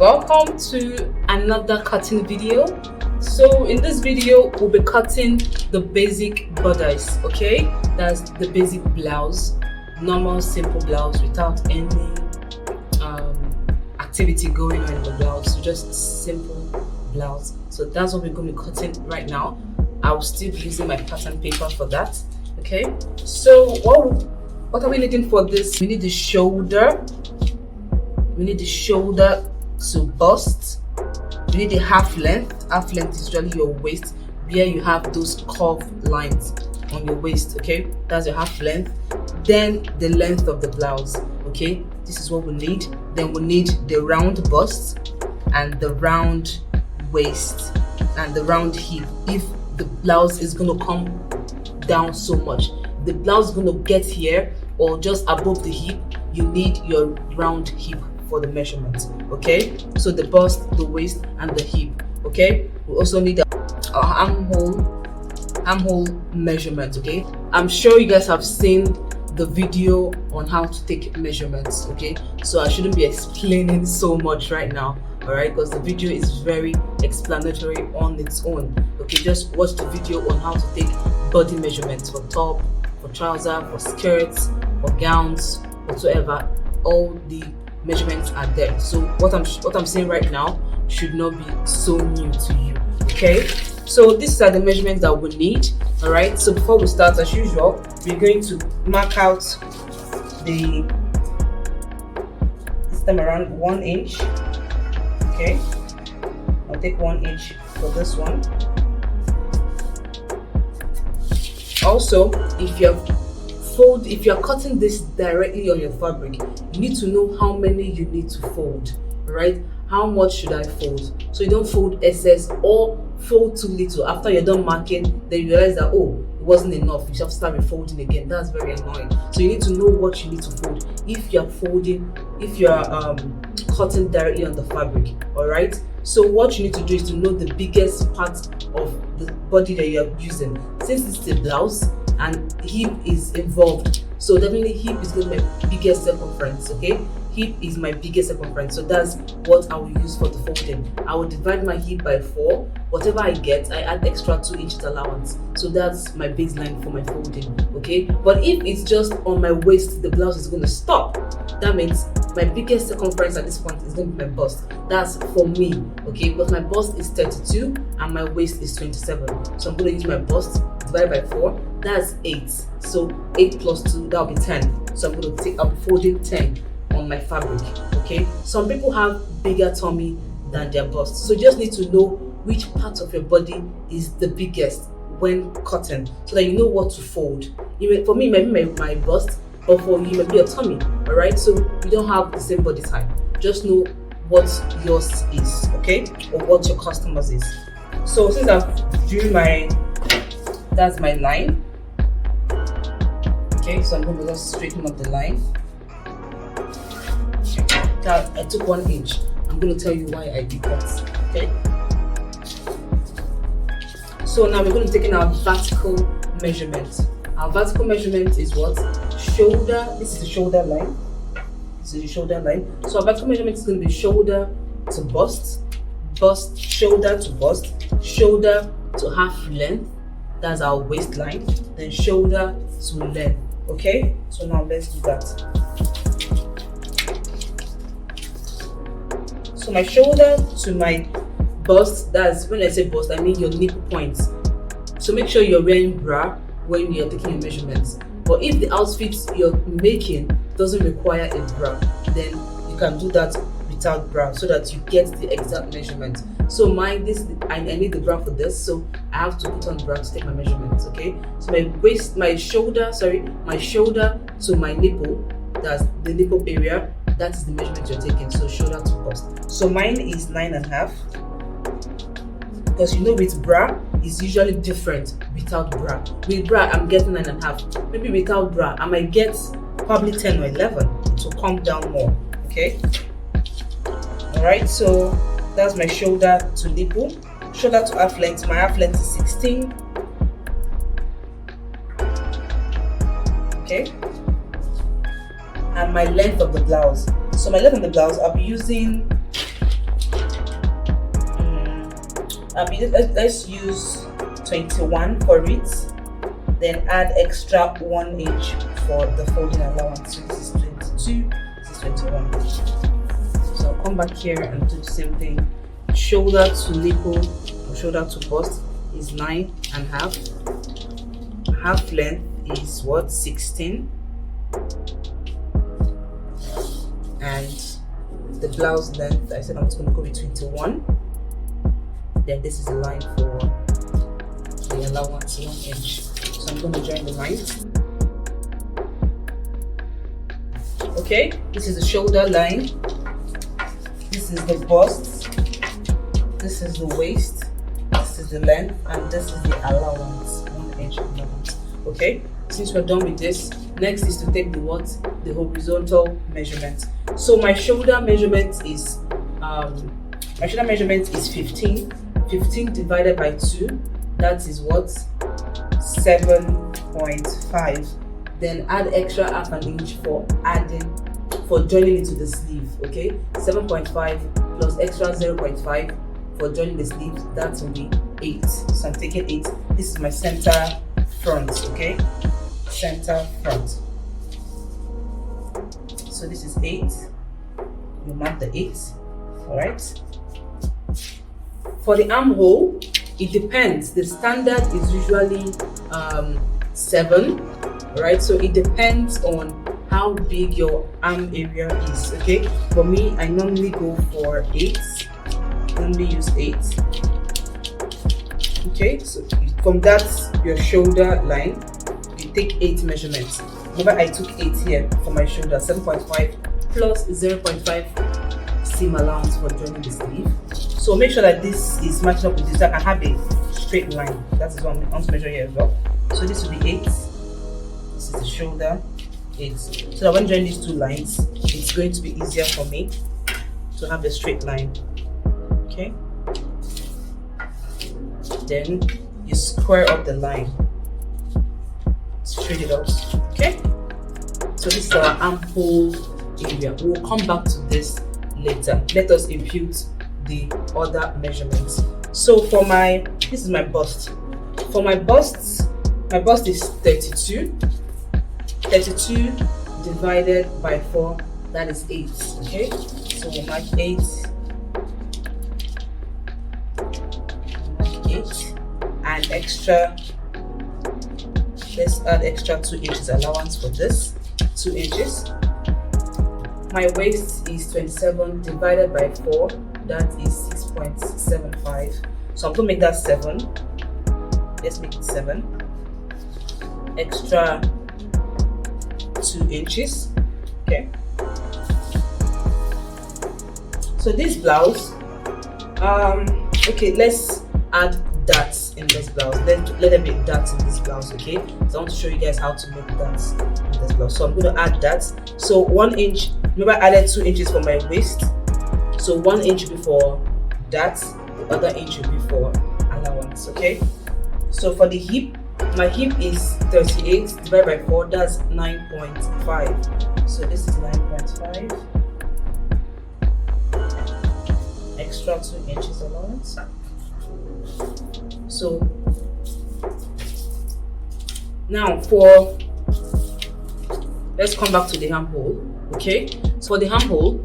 Welcome to another cutting video. So in this video we'll be cutting the basic bodice. Okay, that's the basic blouse, normal simple blouse without any activity going on in the blouse, so just simple blouse. So that's what we're going to be cutting right now. I'll still be using my pattern paper for that. Okay, so what are we needing for this? We need the shoulder. We need the shoulder to bust. We need the half length. Half length is usually your waist, where you have those curved lines on your waist. Okay, that's your half length. Then the length of the blouse. Okay, this is what we need. Then we need the round bust and the round waist and the round hip. If the blouse is going to come down so much, the blouse is going to get here or just above the hip, you need your round hip for the measurement. Okay, so the bust, the waist and the hip. Okay, we also need a armhole measurement. Okay, I'm sure you guys have seen the video on how to take measurements. Okay, so I shouldn't be explaining so much right now, all right, because the video is very explanatory on its own. Okay, just watch the video on how to take body measurements for top, for trouser, for skirts, for gowns, whatsoever. All the measurements are there. So what I'm saying right now should not be so new to you. Okay, so these are the measurements that we need. All right, so before we start, as usual, we're going to mark out this time around 1 inch. Okay, I'll take 1 inch for this one. Also, if you're cutting this directly on your fabric, you need to know how many you need to fold. Right, how much should I fold, so you don't fold excess or fold too little. After you're done marking, then you realize that, oh, it wasn't enough, you have to start refolding again. That's very annoying. So you need to know what you need to fold if you're cutting directly on the fabric. All right, so what you need to do is to know the biggest part of the body that you're using. Since it's the blouse and hip is involved, so definitely hip is going to be my biggest circumference. Okay, hip is my biggest circumference, so that's what I will use for the folding. I will divide my hip by 4. Whatever I get, I add extra 2 inches allowance, so that's my baseline for my folding. Okay, but if it's just on my waist, the blouse is going to stop. That means my biggest circumference at this point is going to be my bust. That's for me. Okay, but my bust is 32 and my waist is 27, so I'm going to use my bust divided by 4. That's 8. So 8 plus 2, that'll be 10. So I'll be folding 10 on my fabric. Okay, some people have bigger tummy than their bust, so you just need to know which part of your body is the biggest when cutting, so that you know what to fold. For me, maybe my bust, but for you, maybe your tummy. All right, so you don't have the same body type. Just know what yours is, okay, or what your customers is. So since I've drew that's my line. Okay, so I'm going to just straighten up the line. I took 1 inch. I'm going to tell you why I did that. Okay, so now we're going to take in our vertical measurement. Our vertical measurement is what? Shoulder. This is the shoulder line. This is the shoulder line. So our vertical measurement is going to be shoulder to bust, shoulder to bust, shoulder to half length. That's our waistline. Then shoulder to length. Okay, so now let's do that. So my shoulder to my bust, that's when I say bust, I mean your nipple points. So make sure you're wearing bra when you're taking your measurements. But if the outfit you're making doesn't require a bra, then you can do that without bra, so that you get the exact measurement. So I need the bra for this, so I have to put on bra to take my measurements. Okay, so my shoulder to my nipple, that's the nipple area, that is the measurement you're taking. So shoulder to bust. So mine is 9.5, because you know with bra is usually different without bra. With bra I'm getting 9.5. Maybe without bra I might get probably 10 or 11. It will come down more. Okay, all right, so that's my shoulder to nipple. Shoulder to half length, my half length is 16. Okay, and my length of the blouse. So my length of the blouse, I'll be using let's use 21 for it, then add extra 1 inch for the folding allowance. So this is 22, this is 21. So I'll come back here and do the same thing. Shoulder to nipple or shoulder to bust is 9.5. Half length is what, 16, and the blouse length, I said I'm just going to go with 21. Then this is the line for the allowance, 1 inch. So I'm going to join the lines. Okay, this is the shoulder line, this is the bust, this is the waist, this is the length, and this is the allowance, 1 inch allowance. Okay, since we're done with this, next is to take the horizontal measurement. So my shoulder measurement is 15. 15 divided by 2, that is what, 7.5. Then add extra half an inch for joining it to the sleeve. Okay, 7.5 plus extra 0.5 for joining the sleeve, that will be 8. So I'm taking 8. This is my center front. Okay, center front. So this is 8. You mark the 8. All right. For the armhole, it depends. The standard is usually 7, right? So it depends on how big your arm area is. Okay, for me, I normally go for 8. Normally use 8. Okay, so from that your shoulder line, you take 8 measurements. Remember, I took 8 here for my shoulder, 7.5 plus 0.5 seam allowance for joining the sleeve. So make sure that this is matching up with this. I can have a straight line. That is what I want to measure here as well. So this will be 8. This is the shoulder, 8. So that when joining these two lines, it's going to be easier for me to have a straight line. Okay. Then you square up the line, straight it out. Okay. So this is our armhole area. We'll come back to this later. Let us impute the other measurements. So for this is my bust. For my bust is 32. 32 divided by 4, that is 8. Okay, so we'll mark 8. Mark 8 and extra. Let's add extra 2 inches allowance for this. 2 inches. My waist is 27 divided by 4, that is 6.75. So I'm going to make that 7. Let's make it 7. Extra 2 inches. Okay. So this blouse, okay, let's add darts in this blouse. Let there be darts in this blouse. Okay, so I want to show you guys how to make darts in this blouse. So I'm going to add darts. So 1 inch. Remember, I added 2 inches for my waist. So 1 inch before that, the other inch will be for allowance. Okay. So for the hip, my hip is 38 divided by 4, that's 9.5. So this is 9.5. Extra 2 inches allowance. So now let's come back to the armhole. Okay, so for the armhole,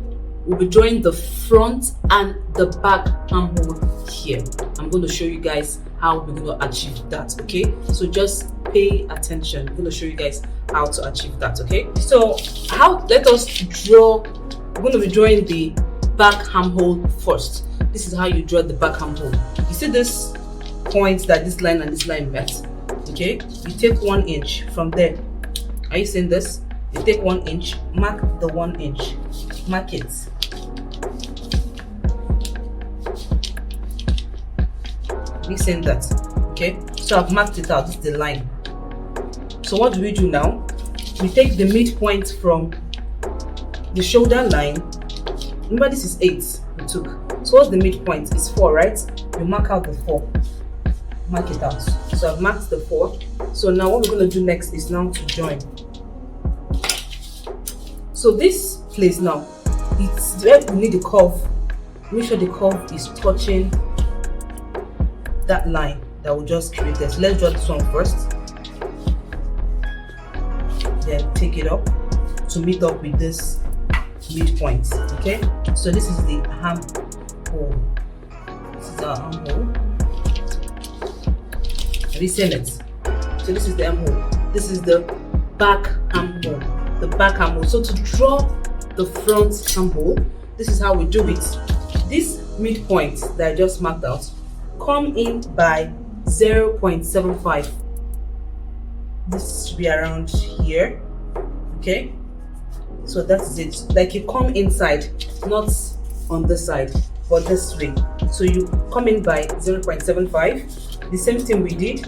we'll be drawing the front and the back armhole here. I'm going to show you guys how we're going to achieve that. Okay, so just pay attention. I'm going to show you guys how to achieve that. Okay, so let us draw. We're going to be drawing the back armhole first. This is how you draw the back armhole. You see this point that this line and this line met. Okay, you take 1 inch from there. Are you seeing this? You take 1 inch, mark the 1 inch, mark it. Are you seeing that? Okay, so I've marked it out. This is the line. So what do we do now? We take the midpoint from the shoulder line. Remember, this is 8 we took. So what's the midpoint? It's 4, right? You mark out the 4. Mark it out. So I've marked the 4. So now what we're going to do next is now to join. So this place now, it's where we need the curve. Make sure the curve is touching that line that we just created. So let's draw this one first, then take it up to meet up with this midpoint. Okay, so this is the arm hole. This is our arm hole. Have you seen it? So this is the arm hole. This is the back arm hole. The back arm hole. So to draw the front arm hole, this is how we do it. This midpoint that I just marked out, come in by 0.75. This should be around here. Okay, so that's it. Like you come inside, not on this side, but this way. So you come in by 0.75. The same thing we did.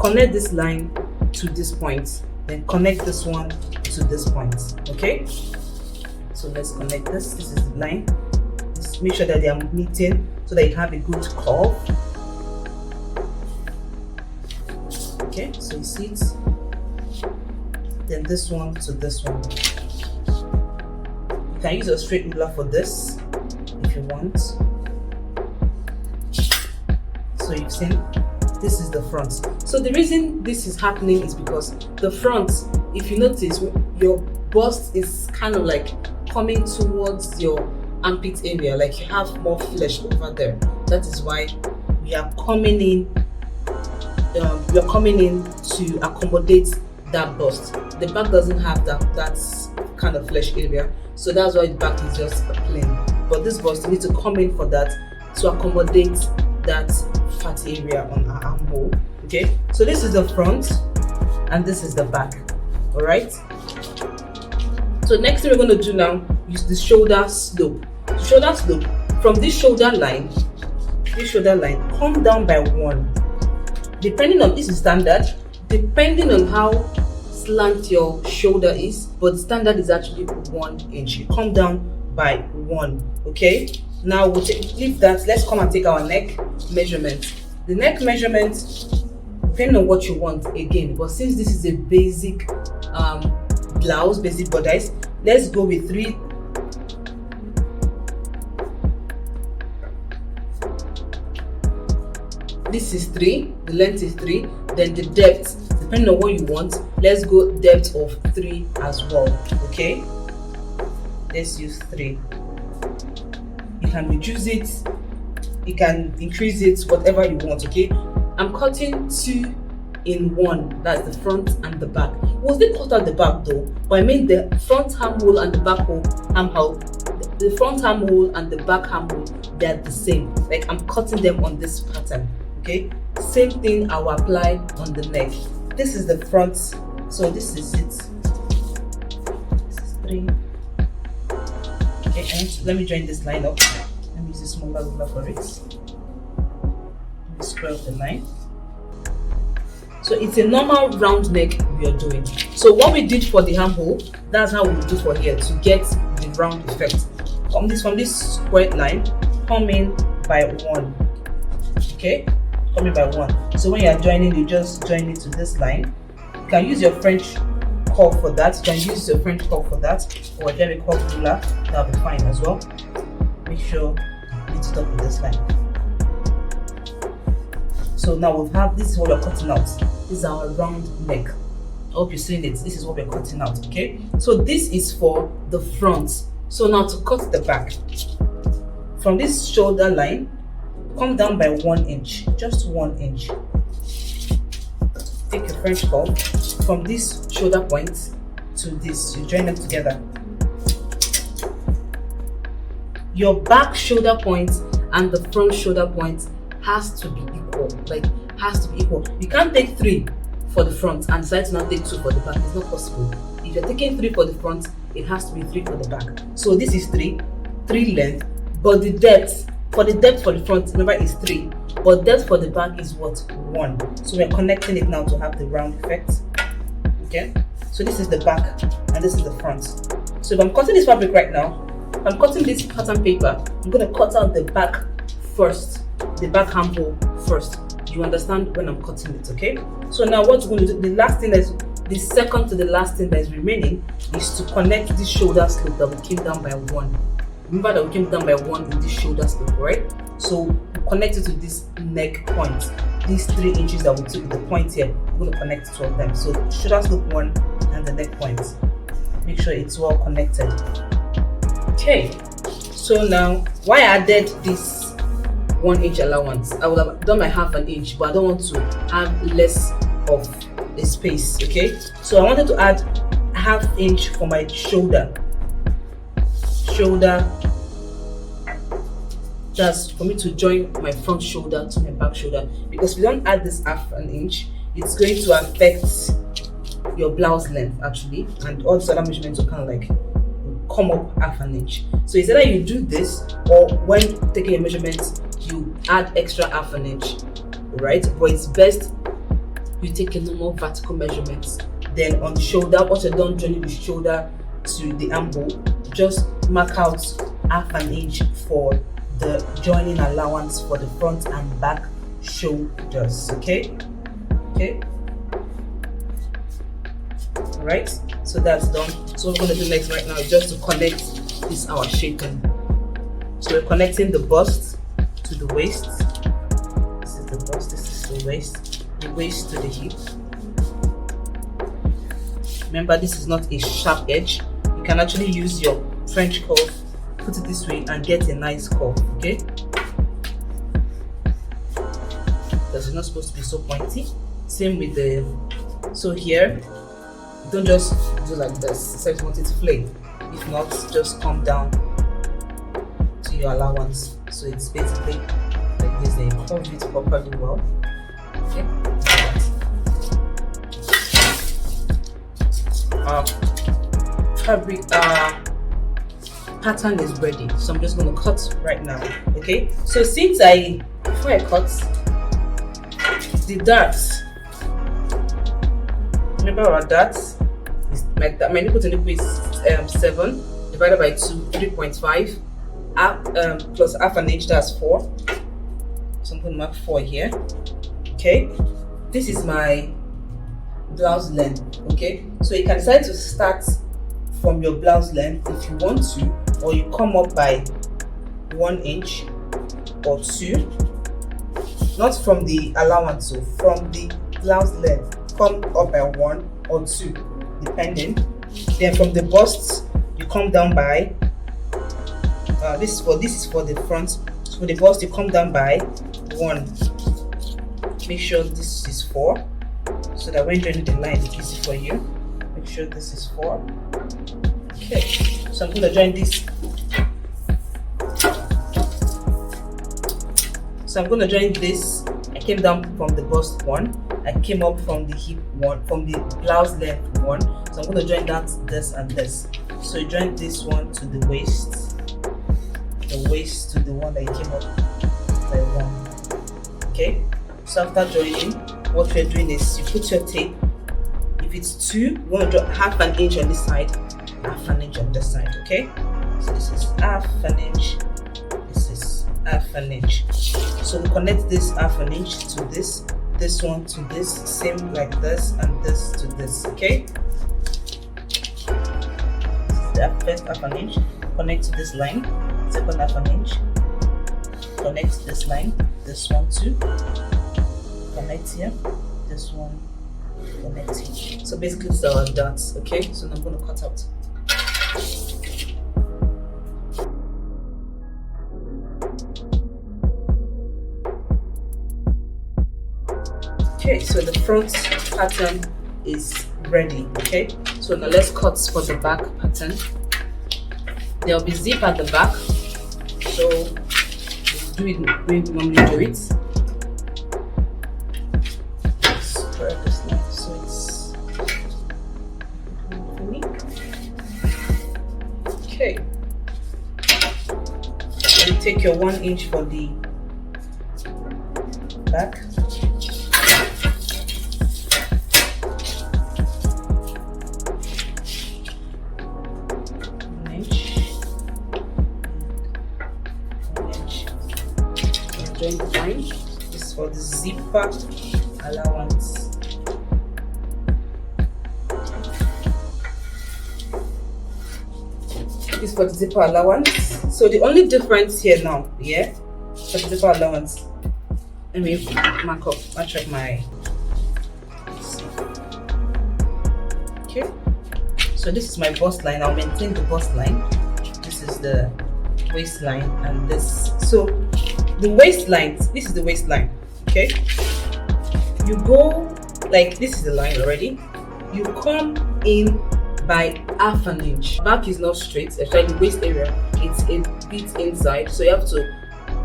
Connect this line to this point, then connect this one to this point. Okay, so let's connect this. This is the line. Just make sure that they are meeting so that you have a good curve. Okay, so you see it. Then this one to this one. You can use a straight ruler for this if you want. So you've seen, this is the front. So the reason this is happening is because the front, if you notice, your bust is kind of like coming towards your armpit area, like you have more flesh over there. That is why we are coming in. We are coming in to accommodate that bust. The back doesn't have that kind of flesh area, so that's why the back is just plain. But this bust, you need to come in for that to accommodate that fat area on our armhole. Okay, so this is the front and this is the back. All right, so next thing we're going to do now is the shoulder slope. The shoulder slope, from this shoulder line, come down by 1. Depending on, this is standard, depending on how slant your shoulder is, but the standard is actually 1 inch. You come down by 1. Okay, now we'll leave that. Let's come and take our neck measurement. The neck measurement, depending on what you want again, but since this is a basic blouse, basic bodice, let's go with 3. This is 3, the length is 3, then the depth, depending on what you want, let's go depth of 3 as well. Okay, let's use 3. You can reduce it, you can increase it, whatever you want. Okay, I'm cutting 2 in 1, that's the front and the back. Was they cut out the back though? But I mean the front armhole and the back armhole. The front armhole and the back armhole, they're the same. Like I'm cutting them on this pattern. Okay, same thing I will apply on the neck. This is the front, so this is it. This is 3. Okay, and let me join this line up. Let me use a smaller ruler for it. Let me square up the line. So it's a normal round neck we are doing. So what we did for the armhole, that's how we do for here to get the round effect. From this square line, come in by 1. Okay, come in by 1. So when you are joining, you just join it to this line. You can use your French curve for that. You can use your French curve for that, or a curve ruler. That'll be fine as well. Make sure you meet it up with this line. So now we have, this is what we're cutting out. This is our round neck. I hope you're seeing it. This is what we're cutting out. Okay, so this is for the front. So now to cut the back, from this shoulder line, come down by 1 inch, just 1 inch. Take your French curve from this shoulder point to this, you join them together. Your back shoulder point and the front shoulder point has to be equal, like has to be equal. You can't take 3 for the front and decide to not take 2 for the back. It's not possible. If you're taking 3 for the front, it has to be 3 for the back. So this is 3 length, but the depth, for the depth for the front, remember, is 3, but depth for the back is what? 1. So we're connecting it now to have the round effect. Okay, so this is the back and this is the front. So if I'm cutting this fabric right now, if I'm cutting this pattern paper, I'm going to cut out the back first, the back armhole first. You understand when I'm cutting it? Okay, so now what we're going to do, the last thing that's the second to the last thing that is remaining is to connect this shoulder slope that we came down by 1. Remember that we came down by 1 in this shoulder slope, right? So connect it to this neck point. These 3 inches that we took, the point here, we're going to connect 2 of them. So shoulder slope 1 and the neck point. Make sure it's well connected. Okay, so now why I added this 1 inch allowance? I would have done my half an inch, but I don't want to have less of a space. Okay, so I wanted to add half inch for my shoulder. That's for me to join my front shoulder to my back shoulder, because if you don't add this half an inch, it's going to affect your blouse length actually, and all the other measurements will kind of like come up half an inch. So it's either you do this, or when taking your measurements you add extra half an inch, right? But it's best you take a normal vertical measurements. Then on the shoulder, once you're done joining the shoulder to the elbow, just mark out half an inch for the joining allowance for the front and back shoulders. Okay, all right, so that's done. So what we're going to do next right now is just to connect this our shaping. So we're connecting the bust to the waist. This is the bust, this is the waist to the hip. Remember, this is not a sharp edge. You can actually use your French curve, put it this way and get a nice curve. Okay, because it's not supposed to be so pointy. Same with the, so here don't just do like this except you want it to flay. If not, just come down to your allowance. So it's basically like this, they curve it properly well. Okay, fabric pattern is ready, so I'm just going to cut right now. Okay, so since before I cut the darts, remember our darts is like that. My nipple to nipple is 7 divided by 2, 3.5 plus half an inch, that's 4. So I'm going to mark 4 here. Okay, this is my blouse length. Okay, so you can decide to start from your blouse length if you want to, or you come up by 1 inch or 2, not from the allowance, so from the blouse length come up by 1 or 2 depending. Then from the bust you come down by this is for the front. So for the bust you come down by 1. Make sure this is 4, so that when joining the line it's easy for you. Make sure this is 4. Okay, so I'm going to join this. So I'm going to join this. I came down from the bust 1. I came up from the hip 1, from the blouse length 1. So I'm going to join that, this and this. So you join this one to the waist to the one that you came up by 1. Okay, so after joining, what we're doing is you put your tape. If it's 2, you want to drop half an inch on this side, half an inch on this side. Okay, so this is half an inch, this is half an inch. So we connect this half an inch to this one to this, same like this, and this to this. Okay, this is the first half an inch. Connect to this line, second half an inch. Connect to this line, this one too. Connect here, this one. Connecting. So basically these are our dots. Okay, so now I'm going to cut out. Okay, so the front pattern is ready. Okay, so now let's cut for the back pattern. There will be zip at the back, so do it the way we normally do it. Correct this line so it's okay. So you take your 1 inch for the back. Join the line. This is for the zipper allowance. This is for the zipper allowance. So the only difference here now, yeah, 75 allowance. Let me match up my. Okay, so this is my bust line. I'll maintain the bust line. This is the waistline, and this. So the waistline. This is the waistline. Okay, you go like this is the line already. You come in by half an inch. Back is not straight, especially the waist area. It's a bit inside, so you have to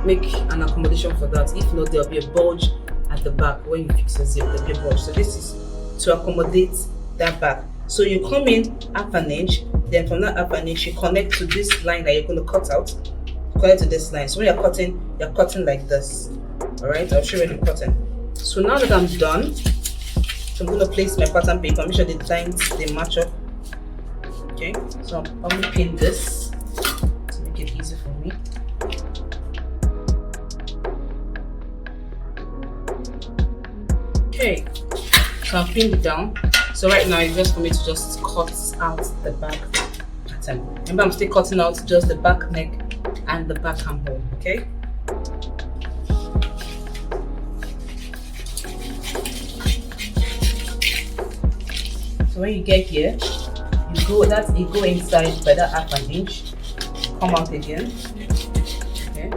make an accommodation for that. If not, there'll be a bulge at the back when you fix the zip. There'll be a bulge. So this is to accommodate that back. So you come in half an inch, then from that half an inch you connect to this line that you're going to cut out. Connect to this line. So when you're cutting like this. Alright, I'll show you when I'm cutting. So now that I'm done, so I'm going to place my pattern paper. Make sure the lines they match up. Okay, so I'm going to pin this to make it easy for me. Okay, so I've pinned it down. So right now it's just for me to just cut out the back pattern. Remember, I'm still cutting out just the back neck and the back armhole. Okay. So when you get here, you go inside by that half an inch, come out again. Okay.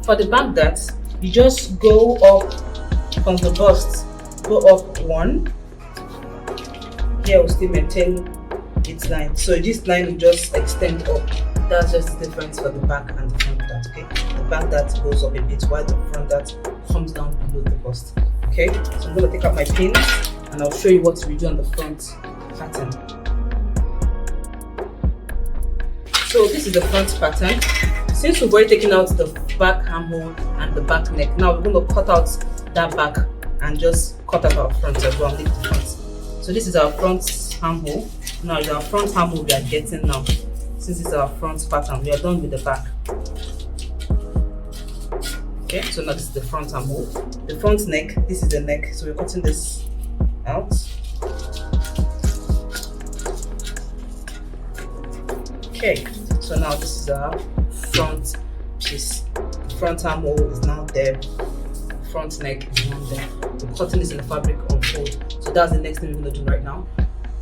For the back dart, you just go up from the bust, go up one. Here will still maintain its line. So this line will just extend up. That's just the difference for the back and the front dart. Okay, the back dart goes up a bit while the front dart comes down below the bust. Okay, so I'm going to take out my pins and I'll show you what we do on the front pattern. So this is the front pattern. Since we've already taken out the back armhole and the back neck, now we're going to cut out that back and just cut out our front as well. Leave the front. So this is our front armhole. Now it's our front armhole we are getting now. Since it's our front pattern, we are done with the back. Okay, so now this is the front armhole. The front neck, this is the neck. So we're cutting this out. Okay, so now this is our front piece. The front armhole is now there. Front neck is now there. We're cutting this in the fabric on fold. So that's the next thing we're going to do right now.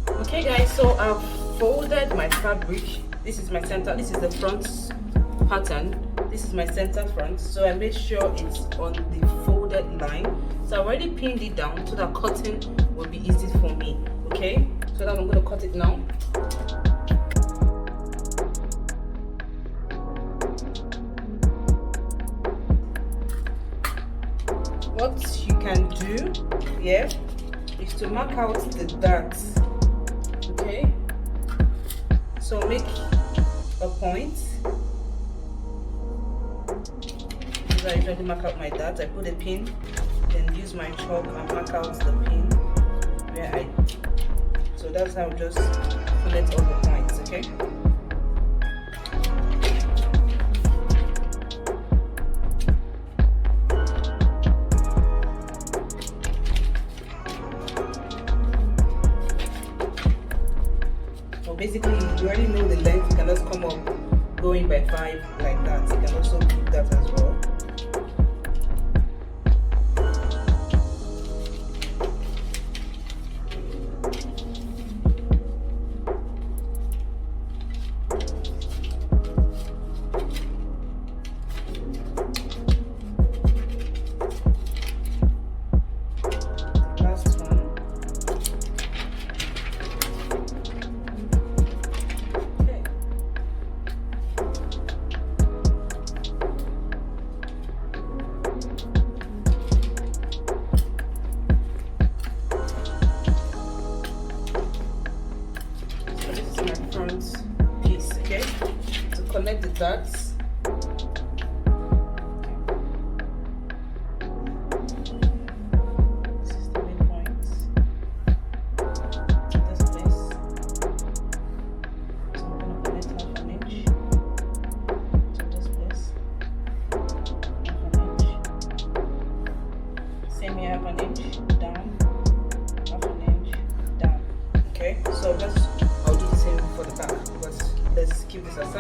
Okay guys, so I've folded my fabric. This is my center. This is the front pattern. This is my center front. So I made sure it's on the folded line. So I already pinned it down so that cutting will be easy for me. Okay, so now I'm going to cut it now. What you can do here is to mark out the darts. Okay, so make a point. Because I usually mark out my darts, I put a pin, then use my chalk and mark out the pin where so that's how I just collect all the points. Okay. Basically, you already know the length. You can just come up going by 5 like that. You can also do that as well.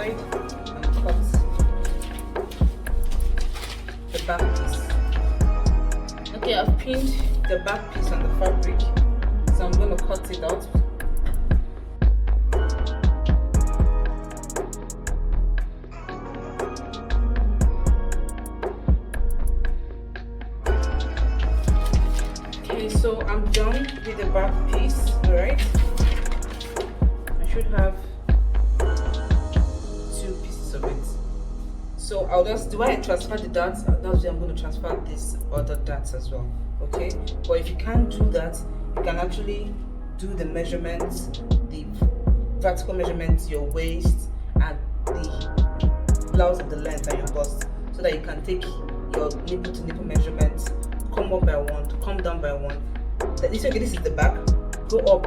side and cut the back piece. Okay, I've pinned the back piece on the fabric, so I'm going to cut it out. Okay, so I'm done with the back piece. Alright, I should have 2 pieces of it. So I'll just, the way I transfer the darts, that's where I'm going to transfer this other darts as well. Okay, but if you can't do that, you can actually do the measurements, the vertical measurements, your waist and the blouse of the length and your bust, so that you can take your nipple to nipple measurements, come up by 1, come down by 1. This is the back, go up